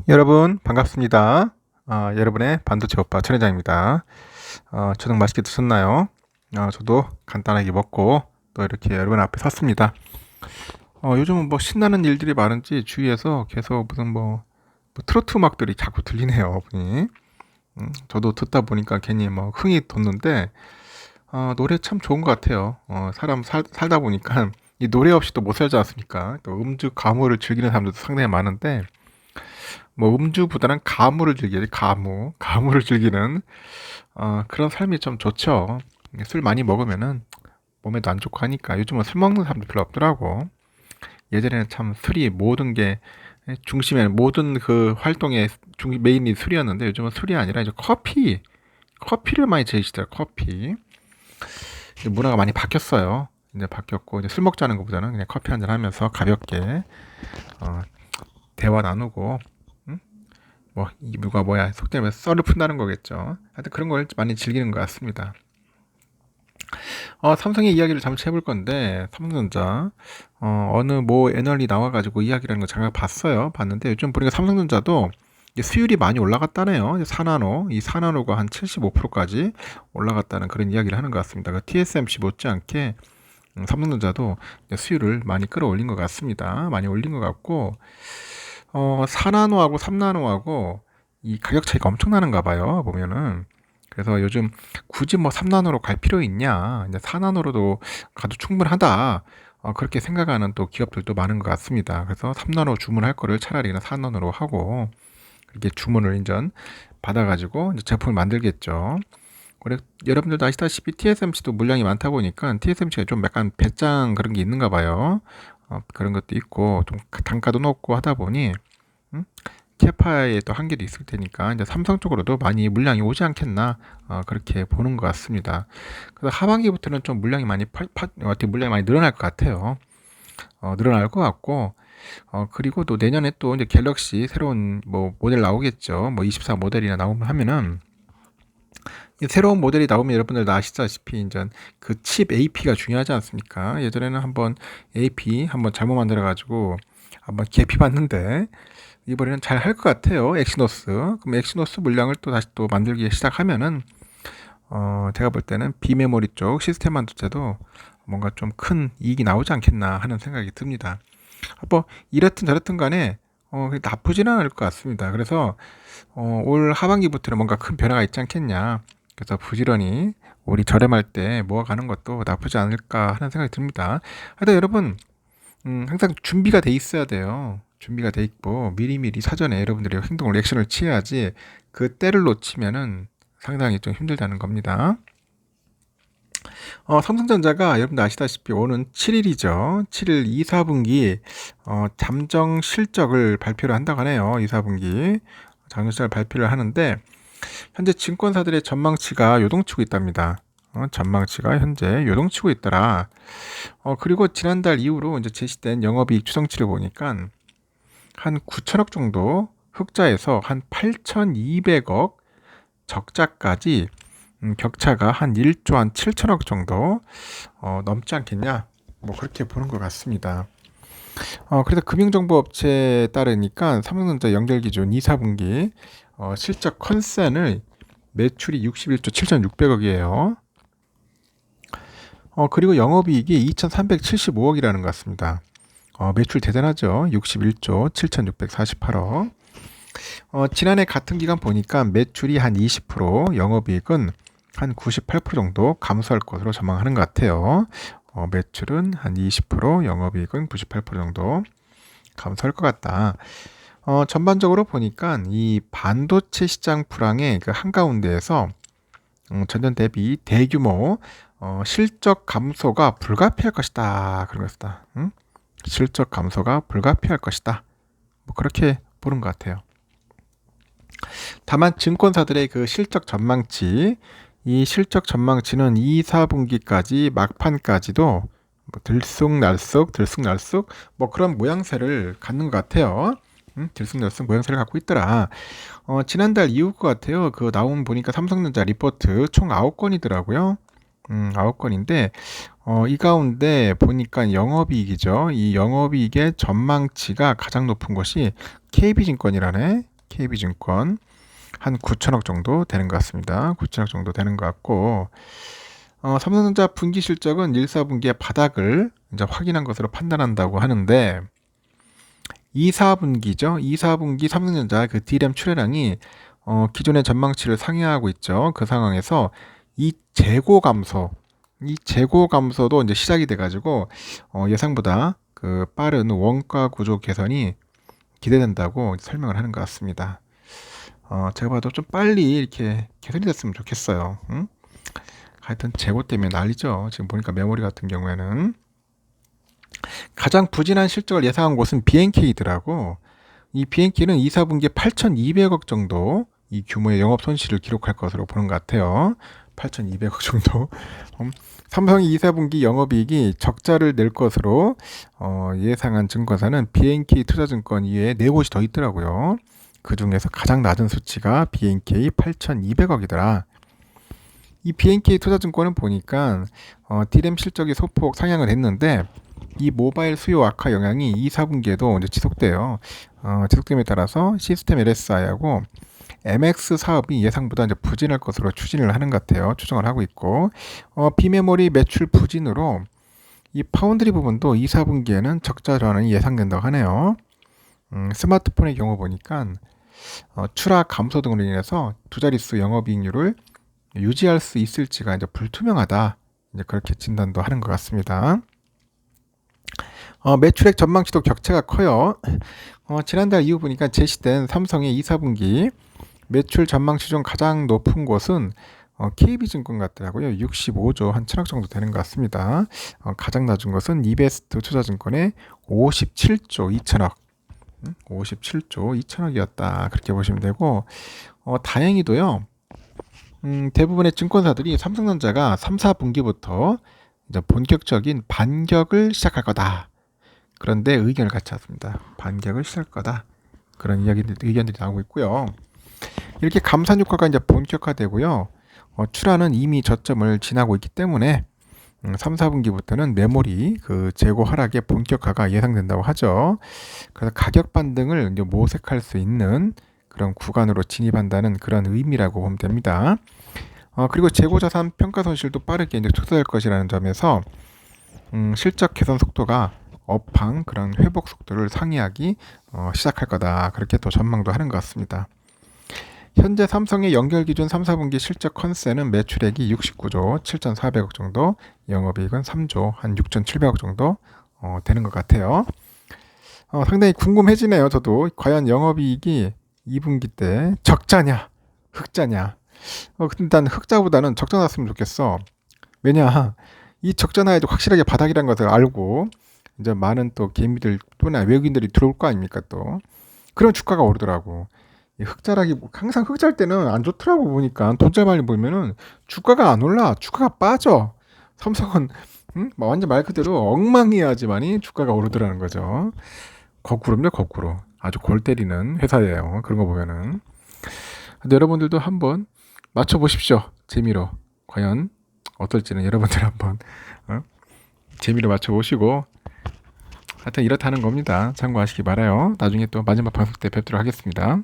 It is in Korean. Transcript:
여러분 반갑습니다. 여러분의 반도체 오빠 천 회장입니다. 저녁 맛있게 드셨나요? 저도 간단하게 먹고 또 이렇게 여러분 앞에 섰습니다. 요즘은 뭐 신나는 일들이 많은지 주위에서 계속 무슨 뭐 트로트 음악들이 자꾸 들리네요, 분이. 저도 듣다 보니까 괜히 뭐 흥이 돋는데 노래 참 좋은 것 같아요. 사람 살다 보니까 이 노래 없이 또 못 살지 않습니까? 또 음주 가무를 즐기는 사람들도 상당히 많은데 뭐 음주보다는 가무를 즐겨야지, 가무를 즐기는 그런 삶이 좀 좋죠. 술 많이 먹으면은 몸에도 안 좋고 하니까 요즘은 술 먹는 사람도 별로 없더라고. 예전에는 참 술이 모든 게 중심에 모든 그 활동의 메인이 술이었는데 요즘은 술이 아니라 이제 커피를 많이 즐기시더라. 커피. 이제 문화가 많이 바뀌었어요. 이제 바뀌었고 이제 술 먹자는 것보다는 그냥 커피 한잔 하면서 가볍게 어, 대화 나누고, 음? 뭐 이유가 뭐야 속되면 썰을 푼다는 거겠죠. 하여튼 그런 걸 많이 즐기는 것 같습니다. 삼성의 이야기를 잠시 해볼 건데 삼성전자 어느 뭐 애널이 나와가지고 이야기라는 거 잠깐 봤는데 요즘 보니까 삼성전자도 이제 수율이 많이 올라갔다네요. 이제 4나노, 이 4나노가 한 75%까지 올라갔다는 그런 이야기를 하는 것 같습니다. 그 TSMC 못지않게 삼성전자도 이제 수율을 많이 끌어올린 것 같습니다. 많이 올린 것 같고 4나노하고 3나노하고 이 가격 차이가 엄청 나는가 봐요. 보면은. 그래서 요즘 굳이 뭐 3나노로 갈 필요 있냐? 이제 4나노로도 가도 충분하다. 그렇게 생각하는 또 기업들도 많은 것 같습니다. 그래서 3나노 주문할 거를 차라리 그냥 4나노로 하고 그렇게 주문을 인전 받아가지고 이제 제품을 만들겠죠. 그래, 여러분들도 아시다시피 TSMC도 물량이 많다 보니까 TSMC가 좀 약간 배짱 그런 게 있는가 봐요. 그런 것도 있고 좀 단가도 높고 하다 보니 음? 캐파의 또 한계도 있을 테니까 이제 삼성 쪽으로도 많이 물량이 오지 않겠나 그렇게 보는 것 같습니다. 그래서 하반기부터는 좀 물량이 어떻게 물량이 많이 늘어날 것 같아요. 늘어날 것 같고 그리고 또 내년에 또 이제 갤럭시 새로운 뭐 모델 나오겠죠. 뭐 24 모델이나 나오면 하면은 이 새로운 모델이 나오면 여러분들 다 아시다시피 이제 그 칩 AP가 중요하지 않습니까? 예전에는 한번 AP 한번 잘못 만들어 가지고 한번 개피 봤는데 이번에는 잘 할 것 같아요. 엑시노스. 그럼 엑시노스 물량을 또 다시 또 만들기 시작하면은 제가 볼 때는 비메모리 쪽 시스템 반도체도 뭔가 좀 큰 이익이 나오지 않겠나 하는 생각이 듭니다. 뭐 이렇든 저렇든 간에 나쁘지는 않을 것 같습니다. 그래서 올 하반기부터는 뭔가 큰 변화가 있지 않겠냐. 그래서 부지런히 우리 저렴할 때 모아가는 것도 나쁘지 않을까 하는 생각이 듭니다. 하여튼 여러분 항상 준비가 돼 있어야 돼요. 준비가 돼 있고 미리미리 사전에 여러분들이 행동 리액션을 취해야지 그 때를 놓치면은 상당히 좀 힘들다는 겁니다. 삼성전자가 여러분들 아시다시피 오는 7일이죠. 7일 2, 4분기 잠정 실적을 발표를 한다고 하네요. 2, 4분기 잠정 실적을 발표를 하는데 현재 증권사들의 전망치가 요동치고 있답니다. 전망치가 현재 요동치고 있더라. 그리고 지난달 이후로 이제 제시된 영업이익 추정치를 보니까 한 9천억 정도 흑자에서 한 8,200억 적자까지 격차가 한 1조 한 7천억 정도 넘지 않겠냐? 뭐 그렇게 보는 것 같습니다. 그래서 금융정보업체에 따르니까 삼성전자 연결기준 2, 4분기 실적 컨센을 매출이 61조 7,600억이에요. 그리고 영업이익이 2,375억이라는 것 같습니다. 매출 대단하죠. 61조 7,648억. 지난해 같은 기간 보니까 매출이 한 20%, 영업이익은 한 98% 정도 감소할 것으로 전망하는 것 같아요. 매출은 한 20%, 영업이익은 98% 정도 감소할 것 같다. 전반적으로 보니까 이 반도체 시장 불황의 그 한가운데에서 전년 대비 대규모 실적 감소가 불가피할 것이다. 그런 것이다. 실적 감소가 불가피할 것이다. 뭐 그렇게 보는 것 같아요. 다만 증권사들의 그 실적 전망치, 이 실적 전망치는 2, 4분기까지 막판까지도 뭐 들쑥날쑥 뭐 그런 모양새를 갖는 것 같아요. 들쑥날쑥 모양새를 갖고 있더라. 지난달 이후 것 같아요. 그 나온 보니까 삼성전자 리포트 총 9건이더라고요. 9건인데 이 가운데 보니까 영업이익이죠. 이 영업이익의 전망치가 가장 높은 것이 KB증권이라네. KB증권 한 9천억 정도 되는 것 같습니다. 9천억 정도 되는 것 같고, 삼성전자 분기 실적은 1, 4분기의 바닥을 이제 확인한 것으로 판단한다고 하는데, 2, 4분기죠. 2, 4분기 삼성전자 그 D램 출하량이 기존의 전망치를 상회하고 있죠. 그 상황에서 이 재고 감소도 이제 시작이 돼가지고 예상보다 그 빠른 원가 구조 개선이 기대된다고 설명을 하는 것 같습니다. 제가 봐도 좀 빨리 이렇게 개선이 됐으면 좋겠어요. 응? 하여튼 재고 때문에 난리죠. 지금 보니까 메모리 같은 경우에는 가장 부진한 실적을 예상한 곳은 BNK더라고. 이 BNK는 2, 4분기에 8,200억 정도 이 규모의 영업 손실을 기록할 것으로 보는 것 같아요. 8,200억 정도. 삼성이 2, 4분기 영업이익이 적자를 낼 것으로 예상한 증권사는 BNK 투자증권 이외에 4곳이 더 있더라고요. 그 중에서 가장 낮은 수치가 BNK 8,200억이더라. 이 BNK 투자증권은 보니까 D램 실적이 소폭 상향을 했는데 이 모바일 수요 악화 영향이 2, 4분기에도 이제 지속돼요. 지속됨에 따라서 시스템 LSI하고 MX 사업이 예상보다 이제 부진할 것으로 추진을 하는 것 같아요. 추정을 하고 있고, 비메모리 매출 부진으로 이 파운드리 부분도 2, 4분기에는 적자 전환이 예상된다고 하네요. 스마트폰의 경우 보니까 출하 감소 등으로 인해서 두 자릿수 영업이익률을 유지할 수 있을지가 이제 불투명하다. 이제 그렇게 진단도 하는 것 같습니다. 매출액 전망치도 격차가 커요. 지난달 이후 보니까 제시된 삼성의 2, 4분기 매출 전망치 중 가장 높은 곳은 KB증권 같더라고요. 65조 한 1천억 정도 되는 것 같습니다. 가장 낮은 것은 이베스트 투자증권의 57조 2천억. 57조 2천억이었다. 그렇게 보시면 되고, 다행히도요. 대부분의 증권사들이 삼성전자가 3, 4분기부터 이제 본격적인 반격을 시작할 거다. 그런데 의견을 같이 왔습니다. 반격을 시작할 거다. 그런 의견들이 나오고 있고요. 이렇게 감산 효과가 이제 본격화되고요. 출하는 이미 저점을 지나고 있기 때문에 3, 4분기부터는 메모리 그 재고 하락의 본격화가 예상된다고 하죠. 그래서 가격 반등을 이제 모색할 수 있는 그런 구간으로 진입한다는 그런 의미라고 보면 됩니다. 그리고 재고자산 평가 손실도 빠르게 이제 축소될 것이라는 점에서 실적 개선 속도가 업황 그런 회복 속도를 상회하기 시작할 거다. 그렇게 또 전망도 하는 것 같습니다. 현재 삼성의 연결 기준 3, 4분기 실적 컨센은 매출액이 69조 7,400억 정도, 영업이익은 3조 한 6,700억 정도 되는 것 같아요. 상당히 궁금해지네요. 저도 과연 영업이익이 2분기 때 적자냐, 흑자냐. 일단 흑자보다는 적자 났으면 좋겠어. 왜냐, 이 적자 나야도 확실하게 바닥이라는 것을 알고 이제 많은 또 개미들 또나 외국인들이 들어올 거 아닙니까 또. 그런 주가가 오르더라고. 흑자락이 항상 흑자일 때는 안 좋더라고. 보니까 돈잘 많이 보면은 주가가 안 올라, 주가가 빠져. 삼성은 완전 말 그대로 엉망이야지만이 주가가 오르더라는 거죠. 거꾸로입니다. 거꾸로 아주 골 때리는 회사예요. 그런 거 보면은. 근데 여러분들도 한번 맞춰보십시오. 재미로 과연 어떨지는 여러분들 한번 재미로 맞춰보시고, 하여튼 이렇다는 겁니다. 참고하시기 바라요. 나중에 또 마지막 방송 때 뵙도록 하겠습니다.